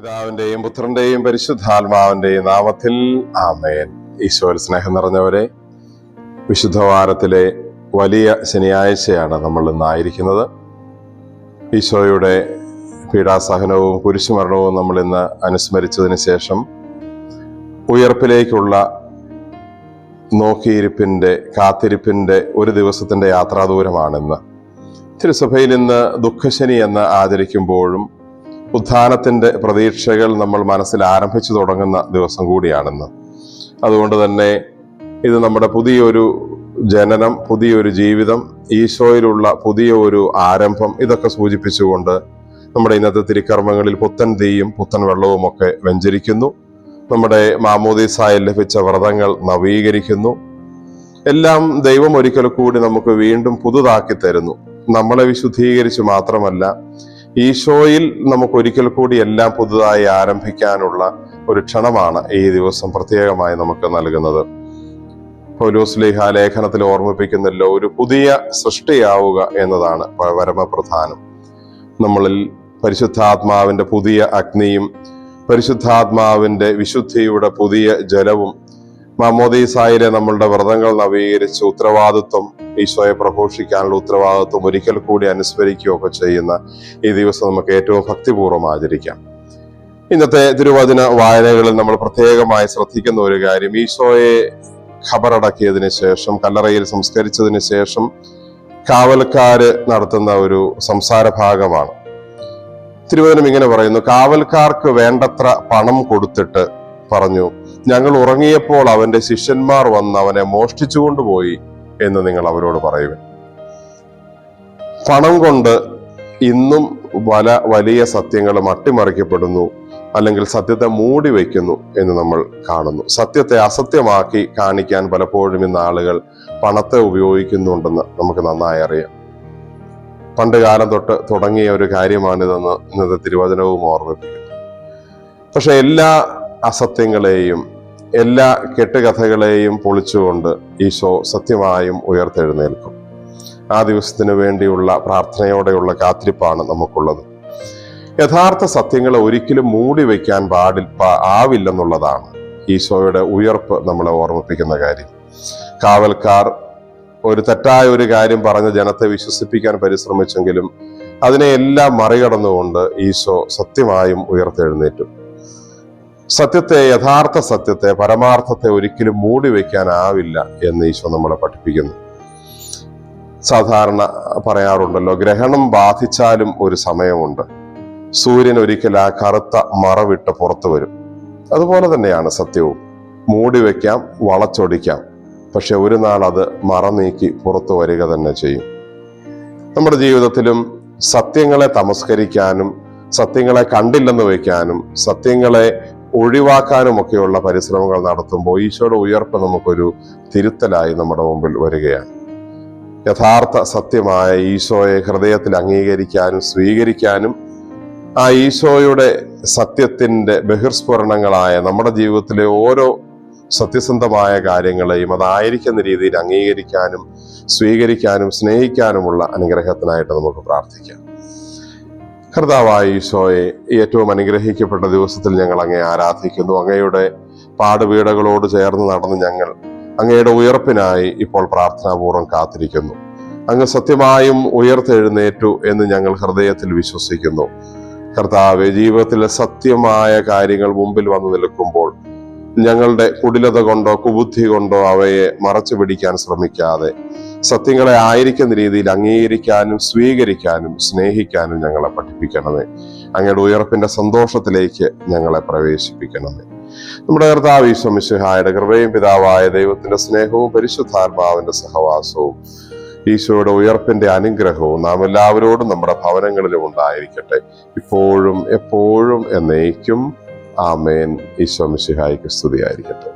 പിതാവിന്റെയും പുത്രന്റെയും പരിശുദ്ധാത്മാവിന്റെയും നാമത്തിൽ ആമേൻ. ഈശോയിൽ സ്നേഹം നിറഞ്ഞവരെ, വിശുദ്ധവാരത്തിലെ വലിയ ശനിയാഴ്ചയാണ് നമ്മൾ ഇന്നായിരിക്കുന്നത്. ഈശോയുടെ പീഡാസഹനവും കുരിശുമരണവും നമ്മൾ ഇന്ന് അനുസ്മരിച്ചതിന് ശേഷം ഉയർപ്പിലേക്കുള്ള നോക്കിയിരിപ്പിന്റെ കാത്തിരിപ്പിന്റെ ഒരു ദിവസത്തിന്റെ യാത്രാദൂരമാണിന്ന്. തിരുസഭയിൽ ഇന്ന് ദുഃഖശനി എന്ന് ആചരിക്കുമ്പോഴും ഉത്ഥാനത്തിന്റെ പ്രതീക്ഷകൾ നമ്മൾ മനസ്സിൽ ആരംഭിച്ചു തുടങ്ങുന്ന ദിവസം കൂടിയാണെന്ന്. അതുകൊണ്ട് തന്നെ ഇത് നമ്മുടെ പുതിയൊരു ജനനം, പുതിയൊരു ജീവിതം, ഈശോയിലുള്ള പുതിയ ഒരു ആരംഭം, ഇതൊക്കെ സൂചിപ്പിച്ചുകൊണ്ട് നമ്മുടെ ഇന്നത്തെ തിരുക്കർമ്മങ്ങളിൽ പുത്തൻ തീയും പുത്തൻ വെള്ളവും ഒക്കെ വെഞ്ചരിക്കുന്നു. നമ്മുടെ മാമോദീസായിൽ ലഭിച്ച വ്രതങ്ങൾ നവീകരിക്കുന്നു. എല്ലാം ദൈവം ഒരിക്കൽ കൂടി നമുക്ക് വീണ്ടും പുതുതാക്കി തരുന്നു. നമ്മളെ വിശുദ്ധീകരിച്ച് മാത്രമല്ല, ഈശോയിൽ നമുക്ക് ഒരിക്കൽ കൂടി എല്ലാം പുതുതായി ആരംഭിക്കാനുള്ള ഒരു ക്ഷണമാണ് ഈ ദിവസം പ്രത്യേകമായി നമുക്ക് നൽകുന്നത്. പൗലോസ് ശ്ലീഹാ ലേഖനത്തിൽ ഓർമ്മിപ്പിക്കുന്നല്ലോ, ഒരു പുതിയ സൃഷ്ടിയാവുക എന്നതാണ് പരമപ്രധാനം. നമ്മളിൽ പരിശുദ്ധാത്മാവിന്റെ പുതിയ അഗ്നിയും പരിശുദ്ധാത്മാവിന്റെ വിശുദ്ധിയുടെ പുതിയ ജലവും മാമോദീസായിലെ നമ്മളുടെ വ്രതങ്ങൾ നവീകരിച്ച് ഉത്തരവാദിത്വം, ഈശോയെ പ്രഘോഷിക്കാനുള്ള ഉത്തരവാദിത്വം ഒരിക്കൽ കൂടി അനുസ്മരിക്കുകയൊക്കെ ചെയ്യുന്ന ഈ ദിവസം നമുക്ക് ഏറ്റവും ഭക്തിപൂർവ്വം ആചരിക്കാം. ഇന്നത്തെ തിരുവചന വായനകളിൽ നമ്മൾ പ്രത്യേകമായി ശ്രദ്ധിക്കുന്ന ഒരു കാര്യം, ഈശോയെ ഖബറടക്കിയതിന് ശേഷം, കല്ലറയിൽ സംസ്കരിച്ചതിന് ശേഷം കാവൽക്കാര് നടത്തുന്ന ഒരു സംസാര ഭാഗമാണ്. തിരുവചനം ഇങ്ങനെ പറയുന്നു: കാവൽക്കാർക്ക് വേണ്ടത്ര പണം കൊടുത്തിട്ട് പറഞ്ഞു, ഞങ്ങൾ ഉറങ്ങിയപ്പോൾ അവന്റെ ശിഷ്യന്മാർ വന്ന് അവനെ മോഷ്ടിച്ചുകൊണ്ടുപോയി എന്ന് നിങ്ങൾ അവരോട് പറയുക. പണം കൊണ്ട് ഇന്നും വലിയ സത്യങ്ങളും അട്ടിമറിക്കപ്പെടുന്നു, അല്ലെങ്കിൽ സത്യത്തെ മൂടി വയ്ക്കുന്നു എന്ന് നമ്മൾ കാണുന്നു. സത്യത്തെ അസത്യമാക്കി കാണിക്കാൻ പലപ്പോഴും ഇന്ന് ആളുകൾ പണത്തെ ഉപയോഗിക്കുന്നുണ്ടെന്ന് നമുക്ക് നന്നായി അറിയാം. പണ്ട് കാലം തൊട്ട് തുടങ്ങിയ ഒരു കാര്യമാണിതെന്ന് ഇന്നത്തെ തിരുവചനവും ഓർമ്മിപ്പിക്കുന്നു. പക്ഷെ എല്ലാ അസത്യങ്ങളെയും എല്ലാ കെട്ടുകഥകളെയും പൊളിച്ചുകൊണ്ട് ഈശോ സത്യമായും ഉയർത്തെഴുന്നേൽക്കും. ആ ദിവസത്തിന് വേണ്ടിയുള്ള പ്രാർത്ഥനയോടെയുള്ള കാത്തിരിപ്പാണ് നമുക്കുള്ളത്. യഥാർത്ഥ സത്യങ്ങളെ ഒരിക്കലും മൂടി വയ്ക്കാൻ ആവില്ലെന്നുള്ളതാണ് ഈശോയുടെ ഉയർപ്പ് നമ്മളെ ഓർമ്മിപ്പിക്കുന്ന കാര്യം. കാവൽക്കാർ ഒരു തെറ്റായ ഒരു കാര്യം പറഞ്ഞ് ജനത്തെ വിശ്വസിപ്പിക്കാൻ പരിശ്രമിച്ചെങ്കിലും അതിനെ എല്ലാം മറികടന്നുകൊണ്ട് ഈശോ സത്യമായും ഉയർത്തെഴുന്നേറ്റു. സത്യത്തെ, യഥാർത്ഥ സത്യത്തെ, പരമാർത്ഥത്തെ ഒരിക്കലും മൂടി വയ്ക്കാനാവില്ല എന്ന് ഈശോ നമ്മളെ പഠിപ്പിക്കുന്നു. സാധാരണ പറയാറുണ്ടല്ലോ, ഗ്രഹണം ബാധിച്ചാലും ഒരു സമയമുണ്ട്, സൂര്യൻ ഒരിക്കൽ ആ കറുത്ത മറവിട്ട് പുറത്തു വരും. അതുപോലെ തന്നെയാണ് സത്യവും. മൂടി വയ്ക്കാം, വളച്ചൊടിക്കാം, പക്ഷെ ഒരു നാൾ അത് മറ നീക്കി പുറത്തു വരിക തന്നെ ചെയ്യും. നമ്മുടെ ജീവിതത്തിലും സത്യങ്ങളെ തമസ്കരിക്കാനും സത്യങ്ങളെ കണ്ടില്ലെന്ന് വയ്ക്കാനും സത്യങ്ങളെ ഒഴിവാക്കാനും ഒക്കെയുള്ള പരിശ്രമങ്ങൾ നടത്തുമ്പോൾ ഈശോയുടെ ഉയർപ്പ് നമുക്കൊരു തിരുത്തലായി നമ്മുടെ മുമ്പിൽ വരികയാണ്. യഥാർത്ഥ സത്യമായ ഈശോയെ ഹൃദയത്തിൽ അംഗീകരിക്കാനും സ്വീകരിക്കാനും ആ ഈശോയുടെ സത്യത്തിന്റെ ബഹിർസ്ഫുരണങ്ങളായ നമ്മുടെ ജീവിതത്തിലെ ഓരോ സത്യസന്ധമായ കാര്യങ്ങളെയും അതായിരിക്കുന്ന രീതിയിൽ അംഗീകരിക്കാനും സ്വീകരിക്കാനും സ്നേഹിക്കാനുമുള്ള അനുഗ്രഹത്തിനായിട്ട് നമുക്ക് പ്രാർത്ഥിക്കാം. കർത്താവായ ഈശോയെ, ഏറ്റവും അനുഗ്രഹിക്കപ്പെട്ട ദിവസത്തിൽ ഞങ്ങൾ അങ്ങയെ ആരാധിക്കുന്നു. അങ്ങയുടെ പാടുപീടകളോട് ചേർന്ന് നടന്ന് ഞങ്ങൾ അങ്ങയുടെ ഉയർപ്പിനായി ഇപ്പോൾ പ്രാർത്ഥനാപൂർവ്വം കാത്തിരിക്കുന്നു. അങ്ങ് സത്യമായും ഉയർത്തെഴുന്നേറ്റു എന്ന് ഞങ്ങൾ ഹൃദയത്തിൽ വിശ്വസിക്കുന്നു. കർത്താവെ, ജീവിതത്തിലെ സത്യമായ കാര്യങ്ങൾ മുമ്പിൽ വന്നു നിൽക്കുമ്പോൾ ഞങ്ങളുടെ കുടിലത കൊണ്ടോ കുബുദ്ധി കൊണ്ടോ അവയെ മറച്ചു പിടിക്കാൻ ശ്രമിക്കാതെ സത്യങ്ങളെ ആയിരിക്കുന്ന രീതിയിൽ അംഗീകരിക്കാനും സ്വീകരിക്കാനും സ്നേഹിക്കാനും ഞങ്ങളെ പഠിപ്പിക്കണമേ. അങ്ങയുടെ ഉയർപ്പിന്റെ സന്തോഷത്തിലേക്ക് ഞങ്ങളെ പ്രവേശിപ്പിക്കണമേ. നമ്മുടെ കർത്താവ് ഈശോ മിശിഹായുടെ കൃപയും പിതാവായ ദൈവത്തിന്റെ സ്നേഹവും പരിശുദ്ധാത്മാവിന്റെ സഹവാസവും ഈശോയുടെ ഉയർപ്പിന്റെ അനുഗ്രഹവും നാം എല്ലാവരോടും നമ്മുടെ ഭവനങ്ങളിലും ഉണ്ടായിരിക്കട്ടെ, ഇപ്പോഴും എപ്പോഴും എന്നേക്കും. ആമേൻ. ഈശോ മിശിഹായ്ക്ക് സ്തുതിയായിരിക്കട്ടെ.